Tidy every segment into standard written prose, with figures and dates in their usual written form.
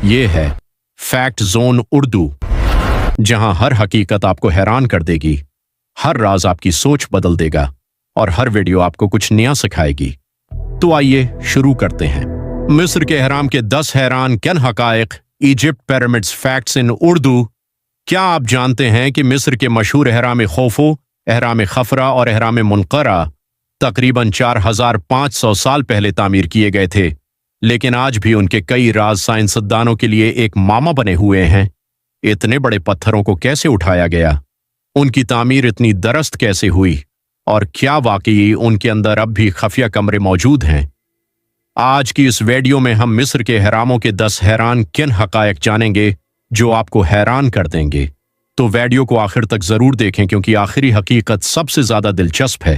یہ ہے fact zone Urdu, جہاں ہر حقیقت آپ کو حیران کر دے گی، ہر راز آپ کی سوچ بدل دے گا اور ہر ویڈیو آپ کو کچھ نیا سکھائے گی۔ تو آئیے شروع کرتے ہیں۔ مصر کے اہرام کے 10 حیران کن حقائق، Egypt pyramids facts in Urdu. کیا آپ جانتے ہیں کہ مصر کے مشہور اہرام خوفو، اہرام خفرہ اور اہرام منقرہ تقریباً 4500 سال پہلے تعمیر کیے گئے تھے، لیکن آج بھی ان کے کئی راز سائنسدانوں کے لیے ایک معمہ بنے ہوئے ہیں۔ اتنے بڑے پتھروں کو کیسے اٹھایا گیا؟ ان کی تعمیر اتنی درست کیسے ہوئی؟ اور کیا واقعی ان کے اندر اب بھی خفیہ کمرے موجود ہیں؟ آج کی اس ویڈیو میں ہم مصر کے اہراموں کے 10 حیران کن حقائق جانیں گے جو آپ کو حیران کر دیں گے۔ تو ویڈیو کو آخر تک ضرور دیکھیں کیونکہ آخری حقیقت سب سے زیادہ دلچسپ ہے۔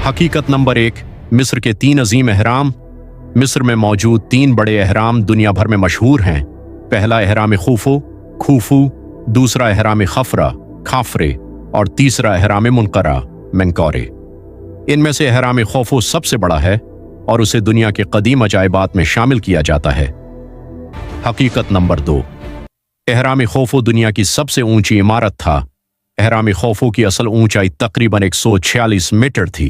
حقیقت نمبر 1، مصر کے 3 عظیم اہرام۔ مصر میں موجود 3 بڑے اہرام دنیا بھر میں مشہور ہیں۔ پہلا اہرام خوفو، دوسرا اہرام خفرہ کھافرے اور تیسرا اہرام منقرہ منکورے۔ ان میں سے اہرام خوفو سب سے بڑا ہے اور اسے دنیا کے قدیم عجائبات میں شامل کیا جاتا ہے۔ حقیقت نمبر 2، اہرام خوفو دنیا کی سب سے اونچی عمارت تھا۔ اہرام خوفو کی اصل اونچائی تقریباً 146 میٹر تھی۔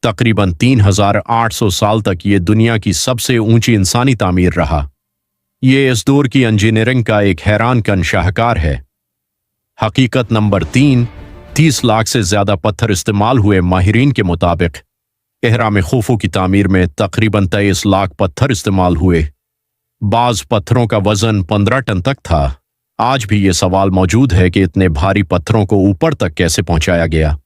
تقریباً 3800 سال تک یہ دنیا کی سب سے اونچی انسانی تعمیر رہا۔ یہ اس دور کی انجینئرنگ کا ایک حیران کن شاہکار ہے۔ حقیقت نمبر 3، 30 لاکھ سے زیادہ پتھر استعمال ہوئے۔ ماہرین کے مطابق اہرام خوفو کی تعمیر میں تقریباً 23 لاکھ پتھر استعمال ہوئے۔ بعض پتھروں کا وزن 15 ٹن تک تھا۔ آج بھی یہ سوال موجود ہے کہ اتنے بھاری پتھروں کو اوپر تک کیسے پہنچایا گیا۔